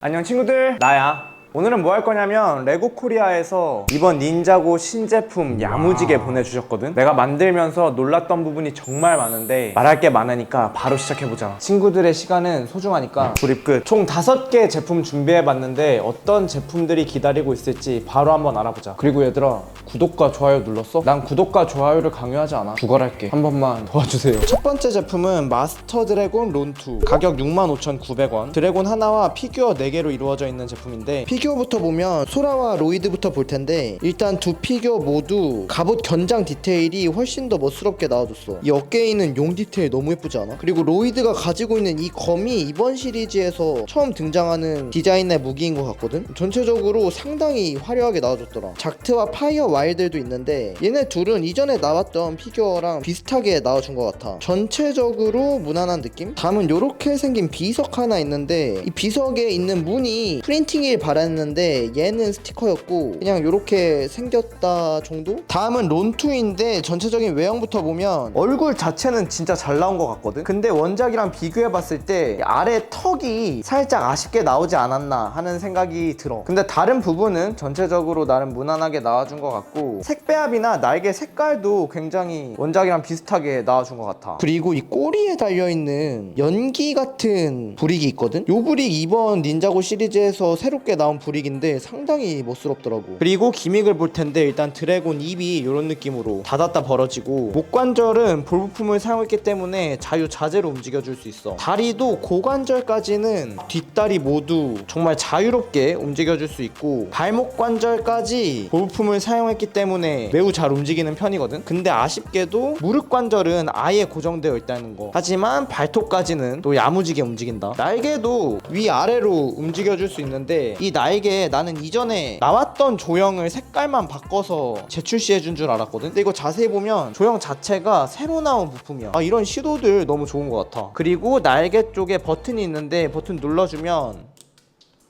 안녕 친구들, 나야. 오늘은 뭐 할 거냐면 레고 코리아에서 이번 닌자고 신제품 야무지게 보내주셨거든. 내가 만들면서 놀랐던 부분이 정말 많은데 말할 게 많으니까 바로 시작해보자. 친구들의 시간은 소중하니까 조립 끝. 총 5개 제품 준비해봤는데 어떤 제품들이 기다리고 있을지 바로 한번 알아보자. 그리고 얘들아, 구독과 좋아요 눌렀어? 난 구독과 좋아요를 강요하지 않아. 구걸할게. 한 번만 도와주세요. 첫 번째 제품은 마스터 드래곤 론2. 가격 65,900원. 드래곤 하나와 피규어 4개로 이루어져 있는 제품인데, 피규어부터 보면 소라와 로이드부터 볼 텐데, 일단 두 피규어 모두 갑옷 견장 디테일이 훨씬 더 멋스럽게 나와줬어. 이 어깨에 있는 용 디테일 너무 예쁘지 않아? 그리고 로이드가 가지고 있는 이 검이 이번 시리즈에서 처음 등장하는 디자인의 무기인 것 같거든? 전체적으로 상당히 화려하게 나와줬더라. 작트와 파이어 와일들도 있는데 얘네 둘은 이전에 나왔던 피규어랑 비슷하게 나와준 것 같아. 전체적으로 무난한 느낌? 다음은 요렇게 생긴 비석 하나 있는데, 이 비석에 있는 문이 프린팅일 바랐는데 얘는 스티커였고 그냥 요렇게 생겼다 정도? 다음은 론2인데 전체적인 외형부터 보면 얼굴 자체는 진짜 잘 나온 것 같거든? 근데 원작이랑 비교해봤을 때 아래 턱이 살짝 아쉽게 나오지 않았나 하는 생각이 들어. 근데 다른 부분은 전체적으로 나름 무난하게 나와준 것 같고, 색배합이나 날개 색깔도 굉장히 원작이랑 비슷하게 나와준 것 같아. 그리고 이 꼬리에 달려있는 연기 같은 브릭이 있거든? 요 브릭 이번 닌자고 시리즈에서 새롭게 나온 브릭인데 상당히 멋스럽더라고. 그리고 기믹을 볼 텐데, 일단 드래곤 입이 이런 느낌으로 닫았다 벌어지고, 목관절은 볼 부품을 사용했기 때문에 자유자재로 움직여줄 수 있어. 다리도 고관절까지는 뒷다리 모두 정말 자유롭게 움직여줄 수 있고, 발목 관절까지 볼 부품을 사용했기 때문에 매우 잘 움직이는 편이거든. 근데 아쉽게도 무릎 관절은 아예 고정되어 있다는 거. 하지만 발톱까지는 또 야무지게 움직인다. 날개도 위아래로 움직여줄 수 있는데, 이 날개에 나는 이전에 나왔던 조형을 색깔만 바꿔서 재출시해준 줄 알았거든. 근데 이거 자세히 보면 조형 자체가 새로 나온 부품이야. 이런 시도들 너무 좋은 것 같아. 그리고 날개 쪽에 버튼이 있는데 버튼 눌러주면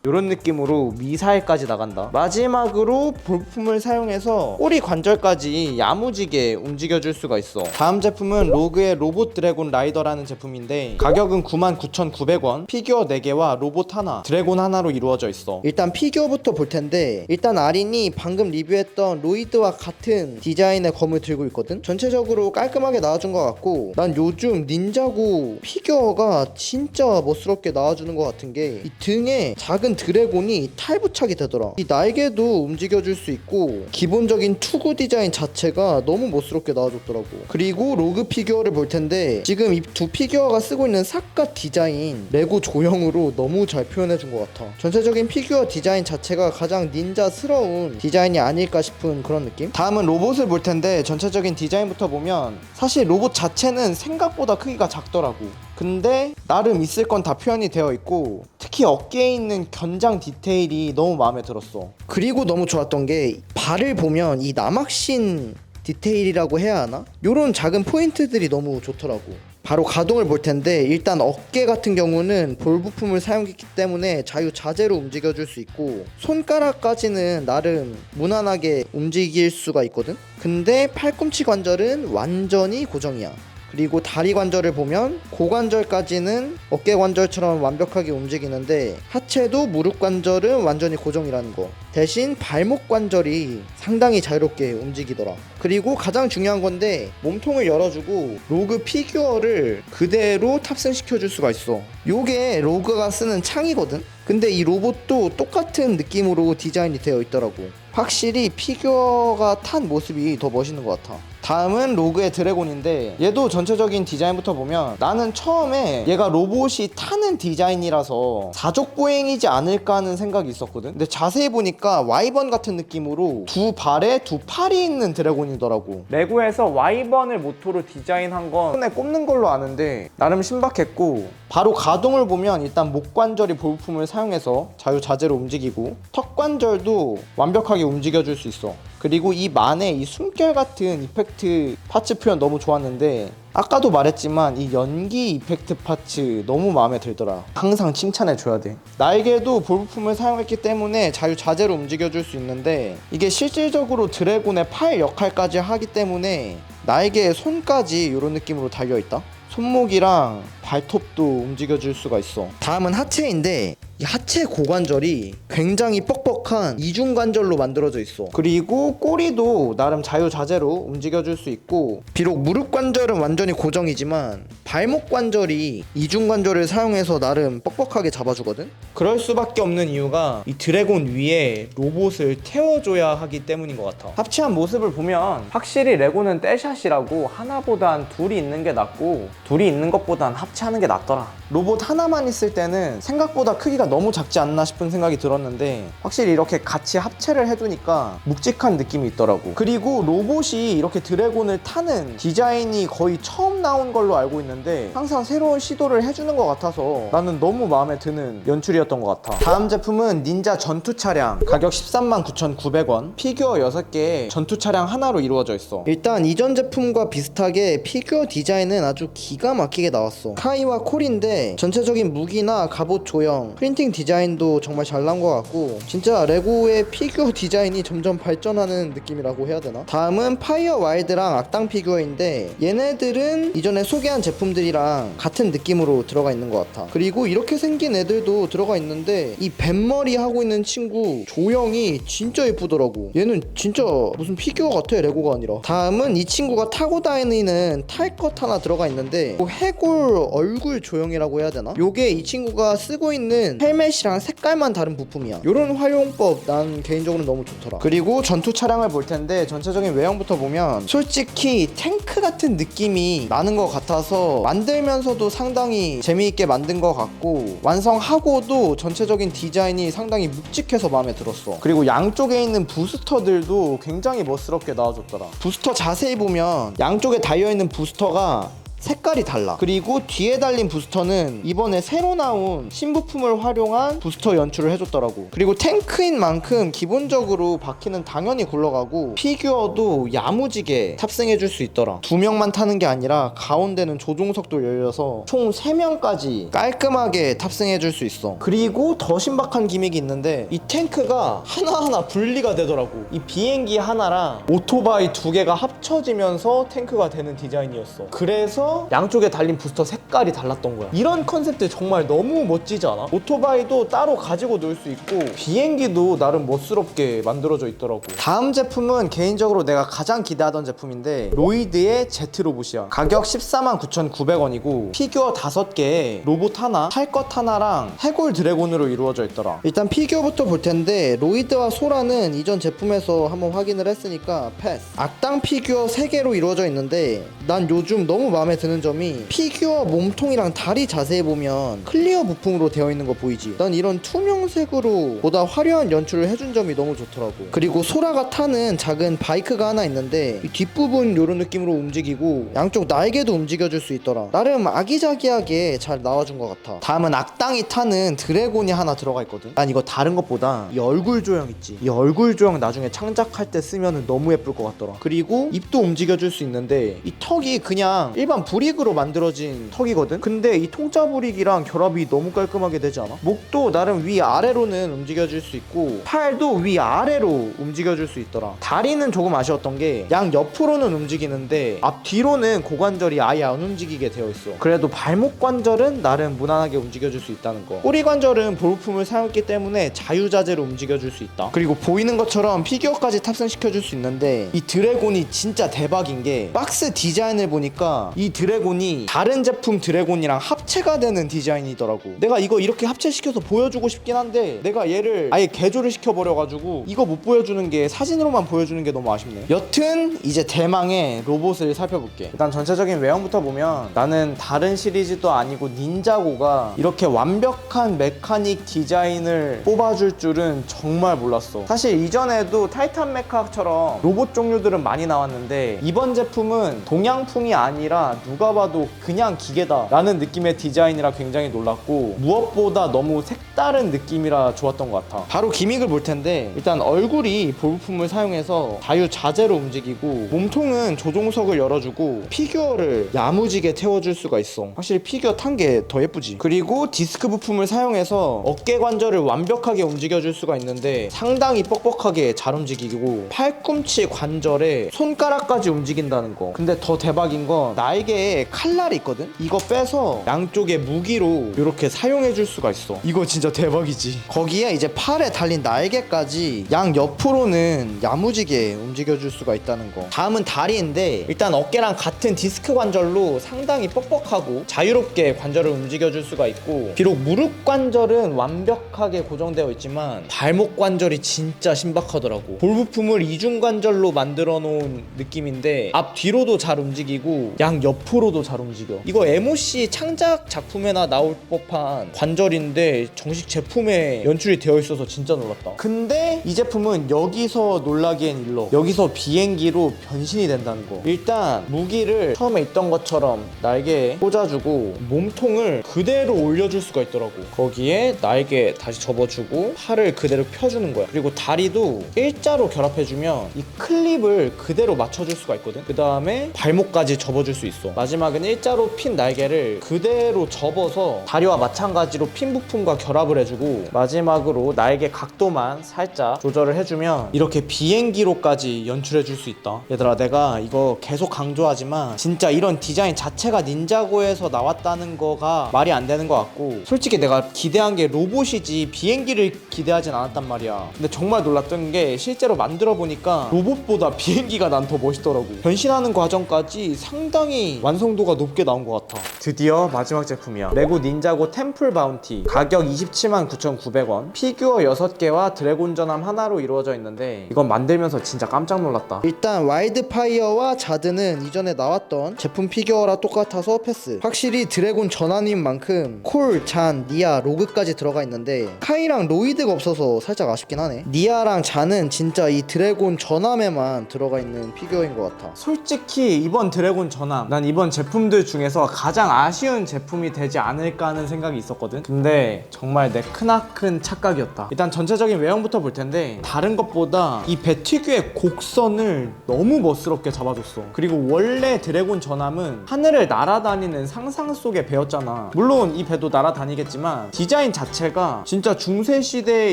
이런 느낌으로 미사일까지 나간다. 마지막으로 볼품을 사용해서 꼬리 관절까지 야무지게 움직여줄 수가 있어. 다음 제품은 로그의 로봇 드래곤 라이더라는 제품인데, 가격은 99,900원. 피규어 4개와 로봇 하나, 드래곤 하나로 이루어져 있어. 일단 피규어부터 볼 텐데, 일단 아린이 방금 리뷰했던 로이드와 같은 디자인의 검을 들고 있거든. 전체적으로 깔끔하게 나와준 것 같고, 난 요즘 닌자고 피규어가 진짜 멋스럽게 나와주는 것 같은 게, 이 등에 작은 드래곤이 탈부착이 되더라. 이 날개도 움직여줄 수 있고 기본적인 투구 디자인 자체가 너무 멋스럽게 나와줬더라고. 그리고 로그 피규어를 볼 텐데, 지금 이 두 피규어가 쓰고 있는 삿갓 디자인 레고 조형으로 너무 잘 표현해준 것 같아. 전체적인 피규어 디자인 자체가 가장 닌자스러운 디자인이 아닐까 싶은 그런 느낌? 다음은 로봇을 볼 텐데, 전체적인 디자인부터 보면 사실 로봇 자체는 생각보다 크기가 작더라고. 근데 나름 있을 건 다 표현이 되어 있고, 특히 어깨에 있는 견장 디테일이 너무 마음에 들었어. 그리고 너무 좋았던 게, 발을 보면 이 남학신 디테일이라고 해야 하나? 요런 작은 포인트들이 너무 좋더라고. 바로 가동을 볼 텐데, 일단 어깨 같은 경우는 볼 부품을 사용했기 때문에 자유자재로 움직여줄 수 있고, 손가락까지는 나름 무난하게 움직일 수가 있거든? 근데 팔꿈치 관절은 완전히 고정이야. 그리고 다리 관절을 보면 고관절까지는 어깨 관절처럼 완벽하게 움직이는데, 하체도 무릎 관절은 완전히 고정이라는 거. 대신 발목 관절이 상당히 자유롭게 움직이더라. 그리고 가장 중요한 건데, 몸통을 열어주고 로그 피규어를 그대로 탑승시켜줄 수가 있어. 요게 로그가 쓰는 창이거든? 근데 이 로봇도 똑같은 느낌으로 디자인이 되어 있더라고. 확실히 피규어가 탄 모습이 더 멋있는 것 같아. 다음은 로그의 드래곤인데, 얘도 전체적인 디자인부터 보면 나는 처음에 얘가 로봇이 타는 디자인이라서 사족보행이지 않을까 하는 생각이 있었거든. 근데 자세히 보니까 와이번 같은 느낌으로 두 발에 두 팔이 있는 드래곤이더라고. 레고에서 와이번을 모토로 디자인한 건 손에 꼽는 걸로 아는데 나름 신박했고, 바로 가동을 보면 일단 목 관절이 볼품을 사용해서 자유자재로 움직이고, 턱 관절도 완벽하게 움직여줄 수 있어. 그리고 이 만에 이 숨결 같은 이펙트 파츠 표현 너무 좋았는데, 아까도 말했지만 이 연기 이펙트 파츠 너무 마음에 들더라. 항상 칭찬해줘야 돼. 날개도 볼 부품을 사용했기 때문에 자유자재로 움직여줄 수 있는데, 이게 실질적으로 드래곤의 팔 역할까지 하기 때문에 날개에 손까지 이런 느낌으로 달려있다. 손목이랑 발톱도 움직여줄 수가 있어. 다음은 하체인데, 이 하체 고관절이 굉장히 뻑뻑한 이중관절로 만들어져 있어. 그리고 꼬리도 나름 자유자재로 움직여줄 수 있고, 비록 무릎 관절은 완전히 고정이지만 발목 관절이 이중관절을 사용해서 나름 뻑뻑하게 잡아주거든. 그럴 수밖에 없는 이유가 이 드래곤 위에 로봇을 태워줘야 하기 때문인 것 같아. 합체한 모습을 보면 확실히 레고는 떼샷이라고 하나보단 둘이 있는 게 낫고, 둘이 있는 것보단 합체하는 게 낫더라. 로봇 하나만 있을 때는 생각보다 크기가 너무 작지 않나 싶은 생각이 들었는데, 확실히 이렇게 같이 합체를 해두니까 묵직한 느낌이 있더라고. 그리고 로봇이 이렇게 드래곤을 타는 디자인이 거의 처음 나온 걸로 알고 있는데, 항상 새로운 시도를 해주는 것 같아서 나는 너무 마음에 드는 연출이었던 것 같아. 다음 제품은 닌자 전투 차량. 가격 139,900원. 피규어 6개에 전투 차량 하나로 이루어져 있어. 일단 이전 제품과 비슷하게 피규어 디자인은 아주 기가 막히게 나왔어. 카이와 콜인데 전체적인 무기나 갑옷 조형, 프린팅 디자인도 정말 잘 나온 것 같고, 진짜 레고의 피규어 디자인이 점점 발전하는 느낌이라고 해야 되나? 다음은 파이어 와일드랑 악당 피규어인데, 얘네들은 이전에 소개한 제품들이랑 같은 느낌으로 들어가 있는 것 같아. 그리고 이렇게 생긴 애들도 들어가 있는데, 이 뱀머리 하고 있는 친구 조형이 진짜 예쁘더라고. 얘는 진짜 무슨 피규어 같아, 레고가 아니라. 다음은 이 친구가 타고 다니는 탈 것 하나 들어가 있는데, 해골 얼굴 조형이라고 해야 되나? 요게 이 친구가 쓰고 있는 헬멧이랑 색깔만 다른 부품이야. 요런 활용법 난 개인적으로 너무 좋더라. 그리고 전투 차량을 볼 텐데, 전체적인 외형부터 보면 솔직히 탱크 같은 느낌이 나는 것 같아서 만들면서도 상당히 재미있게 만든 것 같고, 완성하고도 전체적인 디자인이 상당히 묵직해서 마음에 들었어. 그리고 양쪽에 있는 부스터들도 굉장히 멋스럽게 나와줬더라. 부스터 자세히 보면 양쪽에 달려있는 부스터가 색깔이 달라. 그리고 뒤에 달린 부스터는 이번에 새로 나온 신부품을 활용한 부스터 연출을 해줬더라고. 그리고 탱크인 만큼 기본적으로 바퀴는 당연히 굴러가고, 피규어도 야무지게 탑승해줄 수 있더라. 2명만 타는 게 아니라 가운데는 조종석도 열려서 총 3명까지 깔끔하게 탑승해줄 수 있어. 그리고 더 신박한 기믹이 있는데, 이 탱크가 하나하나 분리가 되더라고. 이 비행기 하나랑 오토바이 2개가 합쳐지면서 탱크가 되는 디자인이었어. 그래서 양쪽에 달린 부스터 색깔이 달랐던 거야. 이런 컨셉들 정말 너무 멋지지 않아? 오토바이도 따로 가지고 놀 수 있고, 비행기도 나름 멋스럽게 만들어져 있더라고. 다음 제품은 개인적으로 내가 가장 기대하던 제품인데, 로이드의 제트로봇이야. 가격 149,900원이고 피규어 5개에 로봇 하나, 탈 것 하나랑 해골 드래곤으로 이루어져 있더라. 일단 피규어부터 볼 텐데, 로이드와 소라는 이전 제품에서 한번 확인을 했으니까 패스. 악당 피규어 3개로 이루어져 있는데, 난 요즘 너무 마음에 드는 점이, 피규어 몸통이랑 다리 자세히 보면 클리어 부품으로 되어 있는 거 보이지? 난 이런 투명색으로 보다 화려한 연출을 해준 점이 너무 좋더라고. 그리고 소라가 타는 작은 바이크가 하나 있는데, 이 뒷부분 요런 느낌으로 움직이고 양쪽 날개도 움직여줄 수 있더라. 나름 아기자기하게 잘 나와준 것 같아. 다음은 악당이 타는 드래곤이 하나 들어가 있거든. 난 이거 다른 것보다 이 얼굴 조형 있지, 이 얼굴 조형 나중에 창작할 때 쓰면 너무 예쁠 것 같더라. 그리고 입도 움직여줄 수 있는데, 이 턱이 그냥 일반 브릭으로 만들어진 턱이거든. 근데 이 통짜 브릭이랑 결합이 너무 깔끔하게 되지 않아? 목도 나름 위아래로는 움직여줄 수 있고, 팔도 위아래로 움직여줄 수 있더라. 다리는 조금 아쉬웠던 게, 양 옆으로는 움직이는데 앞뒤로는 고관절이 아예 안 움직이게 되어 있어. 그래도 발목 관절은 나름 무난하게 움직여줄 수 있다는 거. 꼬리 관절은 볼품을 사용했기 때문에 자유자재로 움직여줄 수 있다. 그리고 보이는 것처럼 피규어까지 탑승시켜줄 수 있는데, 이 드래곤이 진짜 대박인 게, 박스 디자인을 보니까 이 드래곤이 다른 제품 드래곤이랑 합체가 되는 디자인이더라고. 내가 이거 이렇게 합체시켜서 보여주고 싶긴 한데, 내가 얘를 아예 개조를 시켜버려가지고 이거 못 보여주는 게, 사진으로만 보여주는 게 너무 아쉽네. 여튼 이제 대망의 로봇을 살펴볼게. 일단 전체적인 외형부터 보면, 나는 다른 시리즈도 아니고 닌자고가 이렇게 완벽한 메카닉 디자인을 뽑아줄 줄은 정말 몰랐어. 사실 이전에도 타이탄 메카처럼 로봇 종류들은 많이 나왔는데, 이번 제품은 동양풍이 아니라 누가 봐도 그냥 기계다 라는 느낌의 디자인이라 굉장히 놀랐고, 무엇보다 너무 색다른 느낌이라 좋았던 것 같아. 바로 기믹을 볼 텐데, 일단 얼굴이 볼품을 사용해서 자유자재로 움직이고, 몸통은 조종석을 열어주고 피규어를 야무지게 태워줄 수가 있어. 확실히 피규어 탄 게 더 예쁘지. 그리고 디스크 부품을 사용해서 어깨 관절을 완벽하게 움직여줄 수가 있는데, 상당히 뻑뻑하게 잘 움직이고, 팔꿈치 관절에 손가락까지 움직인다는 거. 근데 더 대박인 건 날개 뒤에 칼날이 있거든? 이거 빼서 양쪽에 무기로 이렇게 사용해 줄 수가 있어. 이거 진짜 대박이지. 거기에 이제 팔에 달린 날개까지 양 옆으로는 야무지게 움직여 줄 수가 있다는 거. 다음은 다리인데 일단 어깨랑 같은 디스크 관절로 상당히 뻑뻑하고 자유롭게 관절을 움직여 줄 수가 있고, 비록 무릎 관절은 완벽하게 고정되어 있지만 발목 관절이 진짜 신박하더라고. 볼 부품을 이중 관절로 만들어 놓은 느낌인데 앞 뒤로도 잘 움직이고 양 옆으로도 잘 움직여. 이거 MOC 창작 작품에나 나올 법한 관절인데 정식 제품에 연출이 되어 있어서 진짜 놀랐다. 근데 이 제품은 여기서 놀라기엔 일러. 여기서 비행기로 변신이 된다는 거. 일단 무기를 처음에 있던 것처럼 날개에 꽂아주고 몸통을 그대로 올려줄 수가 있더라고. 거기에 날개 다시 접어주고 팔을 그대로 펴주는 거야. 그리고 다리도 일자로 결합해주면 이 클립을 그대로 맞춰줄 수가 있거든. 그 다음에 발목까지 접어줄 수 있어. 마지막은 일자로 핀 날개를 그대로 접어서 다리와 마찬가지로 핀 부품과 결합을 해주고, 마지막으로 날개 각도만 살짝 조절을 해주면 이렇게 비행기로까지 연출해줄 수 있다. 얘들아, 내가 이거 계속 강조하지만 진짜 이런 디자인 자체가 닌자고에서 나왔다는 거가 말이 안 되는 것 같고, 솔직히 내가 기대한 게 로봇이지 비행기를 기대하진 않았단 말이야. 근데 정말 놀랐던 게 실제로 만들어 보니까 로봇보다 비행기가 난 더 멋있더라고. 변신하는 과정까지 상당히 완성도가 높게 나온 것 같아. 드디어 마지막 제품이야. 레고 닌자고 템플 바운티. 가격 279,900원. 피규어 6개와 드래곤 전함 하나로 이루어져 있는데 이건 만들면서 진짜 깜짝 놀랐다. 일단 와일드파이어와 자드는 이전에 나왔던 제품 피규어라 똑같아서 패스. 확실히 드래곤 전함인 만큼 콜, 잔, 니아, 로그까지 들어가 있는데 카이랑 로이드가 없어서 살짝 아쉽긴 하네. 니아랑 잔은 진짜 이 드래곤 전함에만 들어가 있는 피규어인 것 같아. 솔직히 이번 드래곤 전함, 난 이번 제품들 중에서 가장 아쉬운 제품이 되지 않을까 하는 생각이 있었거든. 근데 정말 내 크나큰 착각이었다. 일단 전체적인 외형부터 볼 텐데 다른 것보다 이 배 특유의 곡선을 너무 멋스럽게 잡아줬어. 그리고 원래 드래곤 전함은 하늘을 날아다니는 상상 속의 배였잖아. 물론 이 배도 날아다니겠지만 디자인 자체가 진짜 중세시대에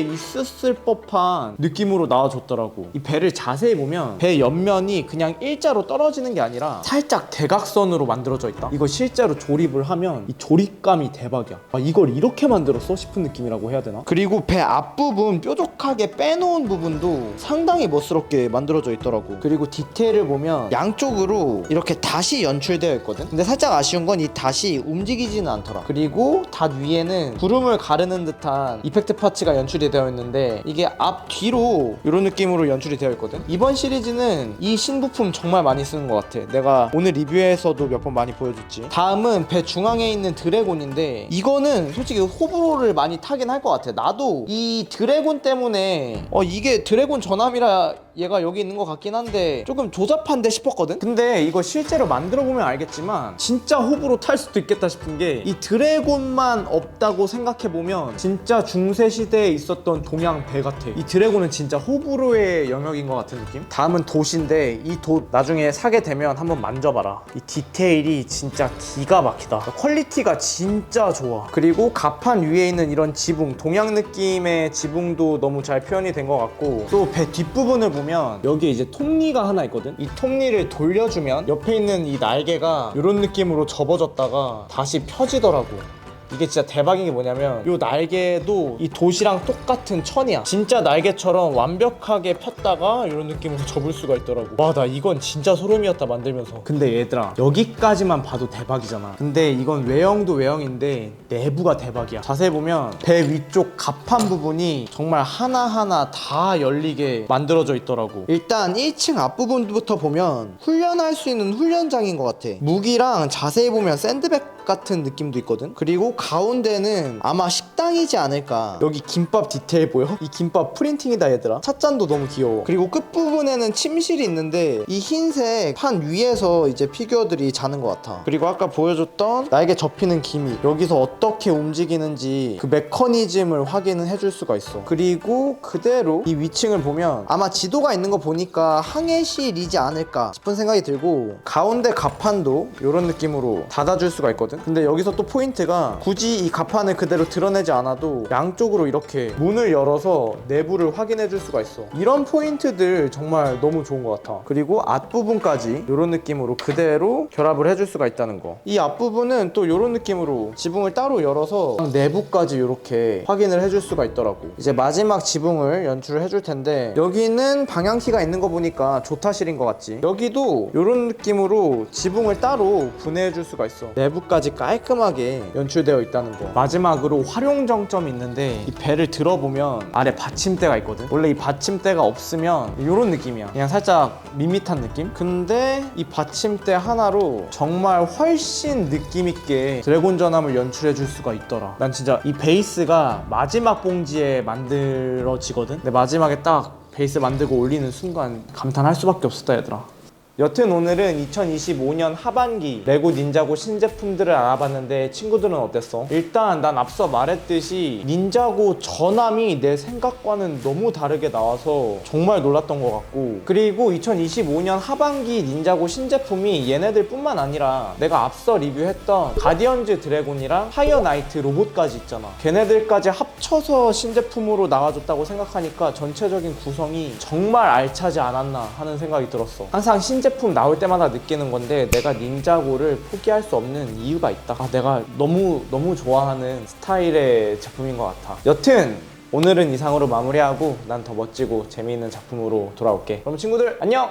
있었을 법한 느낌으로 나와줬더라고. 이 배를 자세히 보면 배 옆면이 그냥 일자로 떨어지는 게 아니라 살짝 대각선으로 만들어져 있다. 이거 실제로 조립을 하면 이 조립감이 대박이야. 아, 이걸 이렇게 만들었어? 싶은 느낌이라고 해야 되나? 그리고 배 앞부분 뾰족하게 빼놓은 부분도 상당히 멋스럽게 만들어져 있더라고. 그리고 디테일을 보면 양쪽으로 이렇게 닷이 연출되어 있거든. 근데 살짝 아쉬운 건 이 닷이 움직이지는 않더라. 그리고 닷 위에는 구름을 가르는 듯한 이펙트 파츠가 연출이 되어 있는데 이게 앞 뒤로 이런 느낌으로 연출이 되어 있거든. 이번 시리즈는 이 신부품 정말 많이 쓰는 것 같아. 내가 오늘 리뷰에서도 몇 번 많이 보여줬지. 다음은 배 중앙에 있는 드래곤인데 이거는 솔직히 호불호를 많이 타긴 할 것 같아. 나도 이 드래곤 때문에 이게 드래곤 전함이라 얘가 여기 있는 것 같긴 한데 조금 조잡한데 싶었거든. 근데 이거 실제로 만들어 보면 알겠지만 진짜 호불호 탈 수도 있겠다 싶은 게 이 드래곤만 없다고 생각해 보면 진짜 중세 시대에 있었던 동양 배 같아. 이 드래곤은 진짜 호불호의 영역인 것 같은 느낌. 다음은 돛인데 이 돛 나중에 사게 되면 한번 만져봐라. 이 디테일이 진짜 기가 막히다. 퀄리티가 진짜 좋아. 그리고 갑판 위에 있는 이런 지붕, 동양 느낌의 지붕도 너무 잘 표현이 된 것 같고, 또 배 뒷부분을 보면 여기에 이제 톱니가 하나 있거든. 이 톱니를 돌려주면 옆에 있는 이 날개가 이런 느낌으로 접어졌다가 다시 펴지더라고. 이게 진짜 대박인 게 뭐냐면 요 날개도 이 돛이랑 똑같은 천이야. 진짜 날개처럼 완벽하게 폈다가 이런 느낌으로 접을 수가 있더라고. 와, 나 이건 진짜 소름이었다 만들면서. 근데 얘들아, 여기까지만 봐도 대박이잖아. 근데 이건 외형도 외형인데 내부가 대박이야. 자세히 보면 배 위쪽 갑판 부분이 정말 하나하나 다 열리게 만들어져 있더라고. 일단 1층 앞부분부터 보면 훈련할 수 있는 훈련장인 것 같아. 무기랑 자세히 보면 샌드백 같은 느낌도 있거든. 그리고 가운데는 아마 식당이지 않을까. 여기 김밥 디테일 보여? 이 김밥 프린팅이다 얘들아. 찻잔도 너무 귀여워. 그리고 끝부분에는 침실이 있는데 이 흰색 판 위에서 이제 피규어들이 자는 것 같아. 그리고 아까 보여줬던 날개 접히는 기믹, 여기서 어떻게 움직이는지 그 메커니즘을 확인을 해줄 수가 있어. 그리고 그대로 이 위층을 보면 아마 지도가 있는 거 보니까 항해실이지 않을까 싶은 생각이 들고, 가운데 갑판도 이런 느낌으로 닫아줄 수가 있거든. 있거든. 근데 여기서 또 포인트가 굳이 이 가판을 그대로 드러내지 않아도 양쪽으로 이렇게 문을 열어서 내부를 확인해 줄 수가 있어. 이런 포인트들 정말 너무 좋은 것 같아. 그리고 앞부분까지 이런 느낌으로 그대로 결합을 해줄 수가 있다는 거. 이 앞부분은 또 이런 느낌으로 지붕을 따로 열어서 내부까지 이렇게 확인을 해줄 수가 있더라고. 이제 마지막 지붕을 연출을 해줄 텐데, 여기는 방향키가 있는 거 보니까 조타실인 것 같지. 여기도 이런 느낌으로 지붕을 따로 분해해 줄 수가 있어. 내부까지 깔끔하게 연출되어 있다는 거. 마지막으로 활용 정점이 있는데, 이 배를 들어보면 아래 받침대가 있거든. 원래 이 받침대가 없으면 이런 느낌이야. 그냥 살짝 밋밋한 느낌? 근데 이 받침대 하나로 정말 훨씬 느낌 있게 드래곤 전함을 연출해 줄 수가 있더라. 난 진짜 이 베이스가 마지막 봉지에 만들어지거든. 근데 마지막에 딱 베이스 만들고 올리는 순간 감탄할 수밖에 없었다 얘들아. 여튼 오늘은 2025년 하반기 레고 닌자고 신제품들을 알아봤는데 친구들은 어땠어? 일단 난 앞서 말했듯이 닌자고 전함이 내 생각과는 너무 다르게 나와서 정말 놀랐던 것 같고, 그리고 2025년 하반기 닌자고 신제품이 얘네들 뿐만 아니라 내가 앞서 리뷰했던 가디언즈 드래곤이랑 파이어 나이트 로봇까지 있잖아. 걔네들까지 합쳐서 신제품으로 나와줬다고 생각하니까 전체적인 구성이 정말 알차지 않았나 하는 생각이 들었어. 항상 신제품 나올 때마다 느끼는 건데, 내가 닌자고를 포기할 수 없는 이유가 있다. 내가 너무 좋아하는 스타일의 제품인 것 같아. 여튼 오늘은 이상으로 마무리하고 난 더 멋지고 재미있는 작품으로 돌아올게. 그럼 친구들 안녕!